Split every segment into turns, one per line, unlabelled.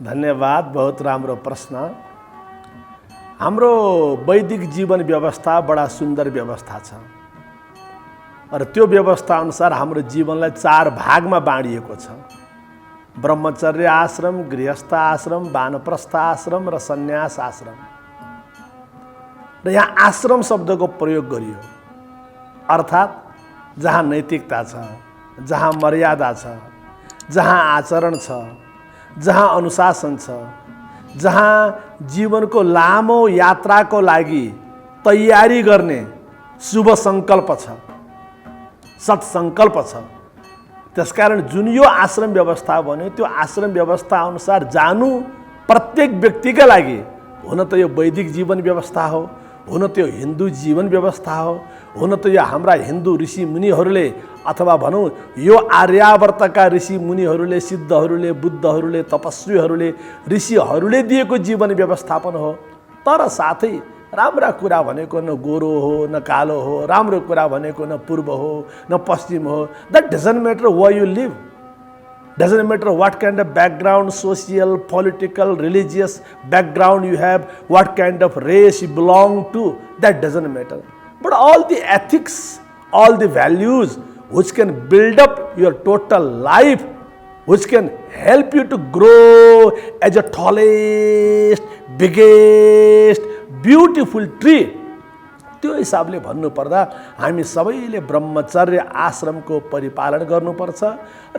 धन्यवाद। बहुत राम्रो प्रश्न। हाम्रो वैदिक जीवन व्यवस्था बडा सुन्दर व्यवस्था छ र त्यो व्यवस्था अनुसार हाम्रो जीवनलाई 4 भागमा बाँडिएको छ। ब्रह्मचर्य आश्रम, गृहस्थ आश्रम, वानप्रस्थ आश्रम र सन्यास आश्रम। र यहाँ आश्रम शब्दको प्रयोग गरियो, अर्थात् जहाँ नैतिकता छ, जहाँ मर्यादा छ, जहाँ आचरण छ, जहाँ अनुशासन छ, जहाँ जीवनको लामो यात्राको लागि तयारी गर्ने शुभ सङ्कल्प छ, सत्सङ्कल्प छ। त्यसकारण जुन यो आश्रम व्यवस्था बन्यो त्यो आश्रम व्यवस्था अनुसार जानु प्रत्येक व्यक्तिका लागि, हुन त यो वैदिक जीवन व्यवस्था हो, हुन त यो हिन्दू जीवन व्यवस्था हो, हुन त यो हाम्रा हिन्दू ऋषि मुनिहरूले अथवा भनौँ यो आर्यावर्तका ऋषि मुनिहरूले, सिद्धहरूले, बुद्धहरूले, तपस्वीहरूले, ऋषिहरूले दिएको जीवन व्यवस्थापन हो। तर साथै राम्रा कुरा भनेको न गोरो हो न कालो हो, राम्रो कुरा भनेको न पूर्व हो न पश्चिम हो। That doesn't matter where you live, doesn't matter what kind of background, social, political, religious background you have, what kind of race you belong to, that doesn't matter. But all the ethics, all the values which can build up your total life, which can help you to grow as a tallest, biggest, beautiful tree, त्यो हिसाबले भन्नुपर्दा हामी सबैले ब्रह्मचर्य आश्रमको परिपालन गर्नुपर्छ।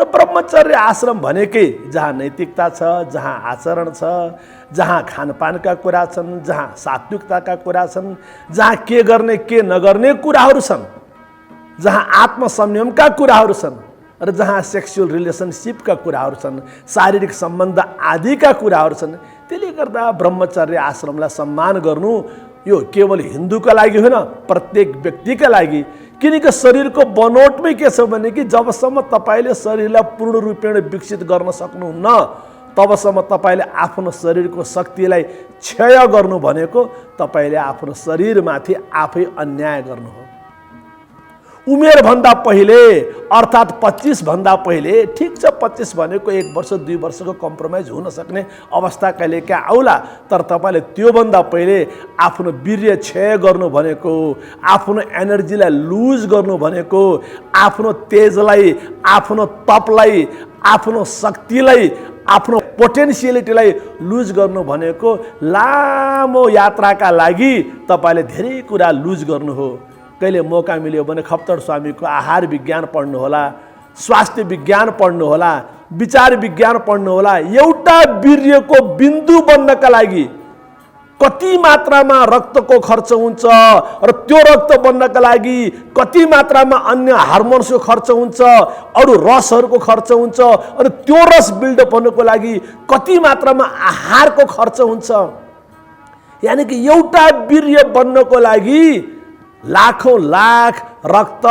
र ब्रह्मचर्य आश्रम भनेकै जहाँ नैतिकता छ, जहाँ आचरण छ, जहाँ खानपानका कुरा छन्, जहाँ सात्विकताका कुरा छन्, जहाँ के गर्ने के नगर्ने कुराहरू छन्, जहाँ आत्मसंयमका कुराहरू छन् र जहाँ सेक्सुअल रिलेसनसिपका कुराहरू छन्, शारीरिक सम्बन्ध आदिका कुराहरू छन्। त्यसले गर्दा ब्रह्मचर्य आश्रमलाई सम्मान गर्नु यो केवल हिन्दूका लागि होइन, प्रत्येक व्यक्तिका लागि। किनकि शरीरको बनोटमै के छ भने कि जबसम्म तपाईँले शरीरलाई पूर्ण रूपेण विकसित गर्न सक्नुहुन्न तबसम्म तपाईँले आफ्नो शरीरको शक्तिलाई क्षय गर्नु भनेको तपाईँले आफ्नो शरीरमाथि आफै अन्याय गर्नु हो। उमेरभन्दा पहिले अर्थात् 25 भन्दा पहिले, ठिक छ 25 भनेको 1 वर्ष 2 वर्षको कम्प्रोमाइज हुन सक्ने अवस्था कहिलेकाहीँ आउला, तर तपाईँले त्योभन्दा पहिले आफ्नो वीर्य क्षय गर्नु भनेको, आफ्नो एनर्जीलाई लुज गर्नु भनेको, आफ्नो तेजलाई, आफ्नो तपलाई, आफ्नो शक्तिलाई, आफ्नो पोटेन्सियलिटीलाई लुज गर्नु भनेको लामो यात्राका लागि तपाईँले धेरै कुरा लुज गर्नु हो। कहिले मौका मिल्यो भने खप्तड स्वामीको आहार विज्ञान पढ्नु होला, स्वास्थ्य विज्ञान पढ्नु होला, विचार विज्ञान पढ्नु होला। एउटा वीर्यको बिन्दु बन्नका लागि कति मात्रामा रक्तको खर्च हुन्छ र त्यो रक्त बन्नका लागि कति मात्रामा अन्य हार्मोन्सको खर्च हुन्छ, अरू रसहरूको खर्च हुन्छ, अनि त्यो रस बिल्डअप हुनको लागि कति मात्रामा आहारको खर्च हुन्छ। यानि कि एउटा वीर्य बन्नको लागि लाखौं लाख रक्त,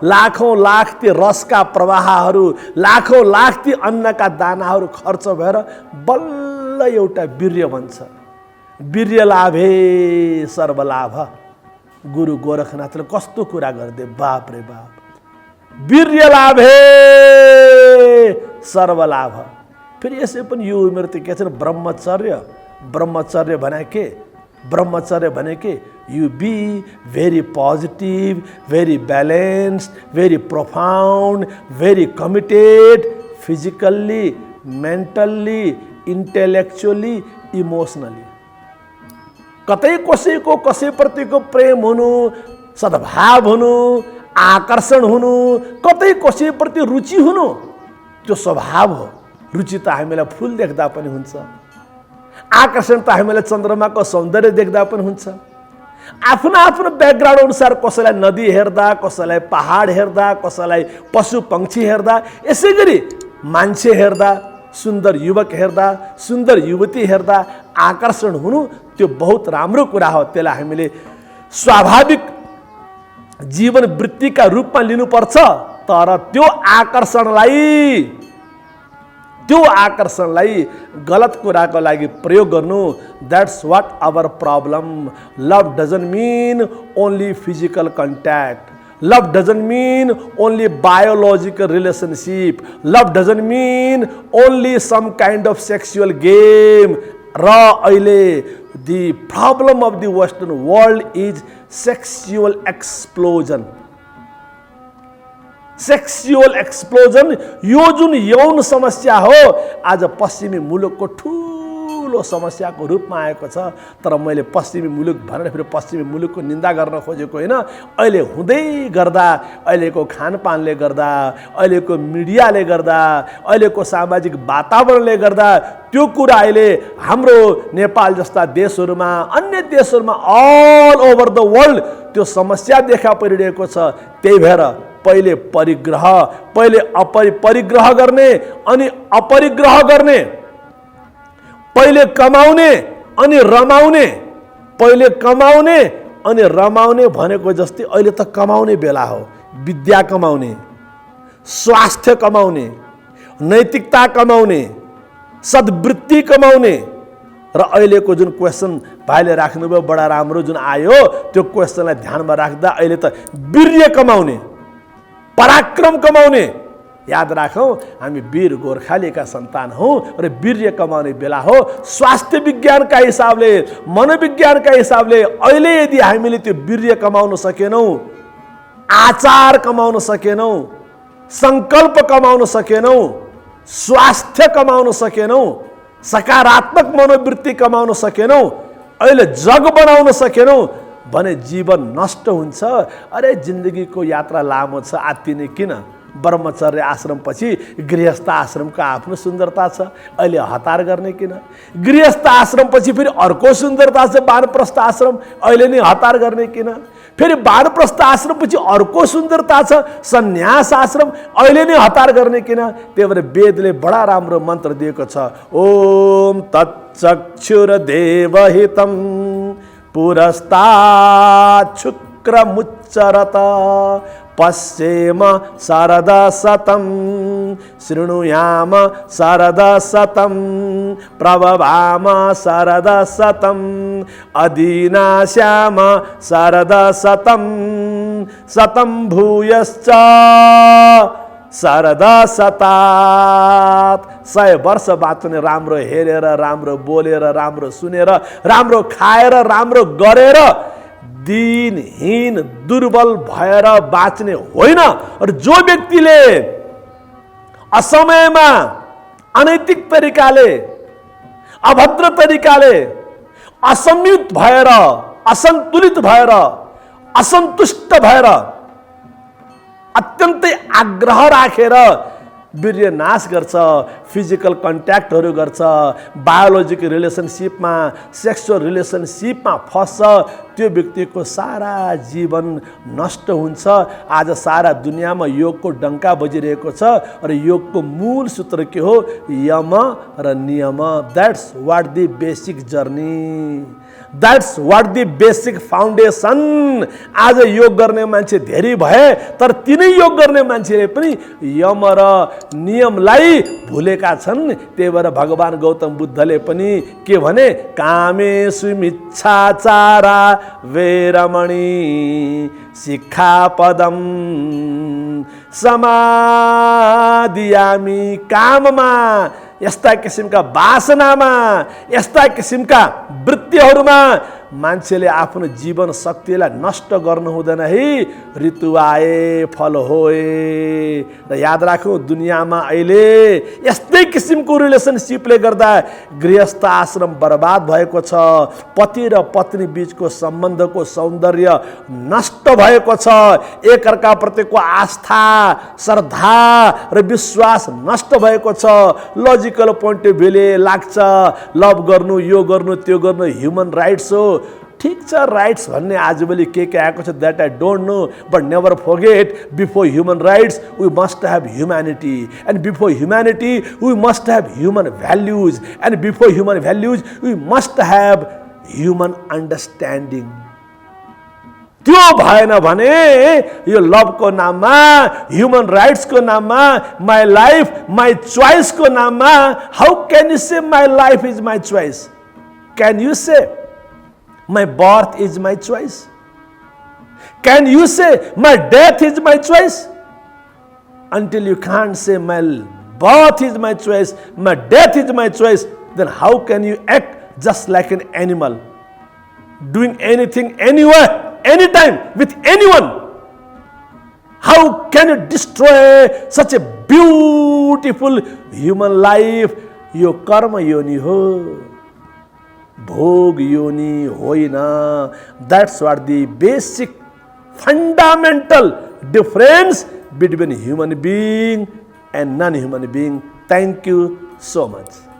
लाखौं लाख ती रसका प्रवाहहरू, लाखौं लाख ती अन्नका दानाहरू खर्च भएर बल्ल एउटा वीर्य बन्छ। वीर्य लाभे सर्वलाभ। गुरु गोरखनाथले कस्तो कुरा गर्दे, बाप रे बाप। वीर्य लाभे सर्वलाभ। फेरि यसै पनि यो उमेर त के छ, ब्रह्मचर्य। ब्रह्मचर्य भने के? ब्रह्मचर्य भने के? You be very positive, very balanced, very profound, very committed physically, mentally, intellectually, emotionally. कतै कसैको कसैप्रतिको प्रेम हुनु, सद्भाव हुनु, आकर्षण हुनु, कतै कसैप्रति रुचि हुनु, त्यो स्वभाव हो। रुचि त हामीलाई फुल देख्दा पनि हुन्छ, आकर्षण त हामीलाई चन्द्रमाको सौन्दर्य देख्दा पनि हुन्छ। आफ्नो आफ्नो ब्याकग्राउन्ड अनुसार कसैलाई नदी हेर्दा, कसैलाई पहाड हेर्दा, कसैलाई पशु पक्षी हेर्दा, यसै गरी मान्छे हेर्दा, सुन्दर युवक हेर्दा, सुन्दर युवती हेर्दा आकर्षण हुनु त्यो बहुत राम्रो कुरा हो। त्यसलाई हामीले स्वाभाविक जीवन वृत्तिका रूपमा लिनुपर्छ। तर त्यो आकर्षणलाई गलत कुराको लागि प्रयोग गर्नु, that's what our problem. Love doesn't mean only physical contact, Love doesn't mean only biological relationship. Love doesn't mean only some kind of sexual game. र अहिले the problem of the Western world is sexual explosion. Sexual explosion, यो जुन यौन समस्या हो आज पश्चिमी मुलुकको ठुलो समस्याको रूपमा आएको छ। तर मैले पश्चिमी मुलुक भनेर फेरि पश्चिमी मुलुकको निन्दा गर्न खोजेको होइन। अहिले हुँदै गर्दा, अहिलेको खानपानले गर्दा, अहिलेको मिडियाले गर्दा, अहिलेको सामाजिक वातावरणले गर्दा त्यो कुरा अहिले हाम्रो नेपाल जस्ता देशहरूमा, अन्य देशहरूमा, अल ओभर द वर्ल्ड त्यो समस्या देखा परिरहेको छ। त्यही भएर पहिले परिग्रह, पहिले परिग्रह गर्ने अनि अपरिग्रह गर्ने, पहिले कमाउने अनि रमाउने, पहिले कमाउने अनि रमाउने भनेको जस्तै अहिले त कमाउने बेला हो। विद्या कमाउने, स्वास्थ्य कमाउने, नैतिकता कमाउने, सद्वृत्ति कमाउने। र अहिलेको जुन क्वेसन भाइले राख्नुभयो बडा राम्रो जुन आयो, त्यो क्वेसनलाई ध्यानमा राख्दा अहिले त वीर्य कमाउने, पराक्रम कमाउने। याद राखौं, हामी वीर गोर्खालीका सन्तान हौं र वीर्य कमाउने बेला हो। स्वास्थ्य विज्ञानका हिसाबले, मनोविज्ञानका हिसाबले अहिले यदि हामीले त्यो वीर्य कमाउन सकेनौं, आचार कमाउन सकेनौं, संकल्प कमाउन सकेनौं, स्वास्थ्य कमाउन सकेनौं, सकारात्मक मनोवृत्ति कमाउन सकेनौं, अहिले जग बनाउन सकेनौं भने जीवन नष्ट हुन्छ। अरे जिन्दगीको यात्रा लामो छ, आत्तिने किन? ब्रह्मचर्य आश्रम पछि गृहस्थ आश्रमको आफ्नो सुन्दरता छ, अहिले हतार गर्ने किन? गृहस्थ आश्रम पछि फेरि अर्को सुन्दरता छ, वानप्रस्थ आश्रम, अहिले नै हतार गर्ने किन? फेरि वानप्रस्थ आश्रम पछि अर्को सुन्दरता छ, सन्यास आश्रम, अहिले नै हतार गर्ने किन? त्यही भएर वेदले बडा राम्रो मन्त्र दिएको छ, ओम तच्चक्षुर्देवहितं पुरस्तात् शुक्रमुच्चरत पश्येम शरद शतं शृणुयाम शरद शतं प्रभवाम शरद शतं अदीनाश्याम शरद शतं शतं भूयश्च शरद शतात्। 100 वर्ष बाँच्ने, राम्रो हेरेर, राम्रो बोलेर, राम्रो सुनेर, राम्रो खाएर, राम्रो गरेर, दिनहीन दुर्बल भएर बाँच्ने होइन। र जो व्यक्तिले असमयमा, अनैतिक तरिकाले, अभद्र तरिकाले, असंयुक्त भएर, असन्तुलित भएर, असन्तुष्ट भएर, अत्यन्तै आग्रह राखेर वीर्य नाश गर्छ, फिजिकल कन्ट्याक्टहरू गर्छ, बायोलोजिकल रिलेसनसिपमा, सेक्सुअल रिलेसनसिपमा फस्छ, त्यो व्यक्तिको सारा जीवन नष्ट हुन्छ। आज सारा दुनियाँमा योगको डङ्का बजिरहेको छ र योगको मूल सूत्र के हो? यम र नियम। That's what the basic journey, that's what the basic foundation. आज योग गर्ने मान्छे धेरै भए, तर तिनै योग गर्ने मान्छेले पनि यम र नियमलाई भुलेका छन्। त्यही भएर भगवान गौतम बुद्धले पनि के भने? कामेषु मिच्छाचारा वेरमणि शिक्षापदम समादियामी। काममा, यस्ता किसिमका वासनामा, यस्ता किसिमका वृत्तिहरूमा मान्छेले आफ्नो जीवन शक्तिलाई नष्ट गर्नु हुँदैन है। ऋतु आए फल होए। र याद राखौँ, दुनियाँमा अहिले यस्तै किसिमको रिलेसनसिपले गर्दा गृहस्थ आश्रम बर्बाद भएको छ। पति र पत्नी बीचको सम्बन्धको सौन्दर्य नष्ट भएको छ। एकअर्काप्रतिको आस्था, श्रद्धा र विश्वास नष्ट भएको छ। लजिकल पोइन्ट अफ भ्यूले लाग्छ लभ गर्नु, यो गर्नु, त्यो गर्नु ह्युमन राइट्स हो। ठीक छ, राइट्स भन्ने आजभोलि के आएको छ that I don't know, but never forget, before human rights we must have humanity, and before humanity we must have human values, and before human values we must have human understanding. त्यो भएन भने यो लभको नाममा, human राइट्सको नाममा, my life my चोइसको नाममा, how can you say my life is my choice? Can you say my birth is my choice? Can you say my death is my choice? Until you can't say my birth is my choice, my death is my choice, then how can you act just like an animal, doing anything, anywhere, anytime, with anyone? How can you destroy such a beautiful human life? यो कर्म योनि हो, भोग योनि होइन. That's what the basic fundamental difference between human being and non-human being. Thank you so much.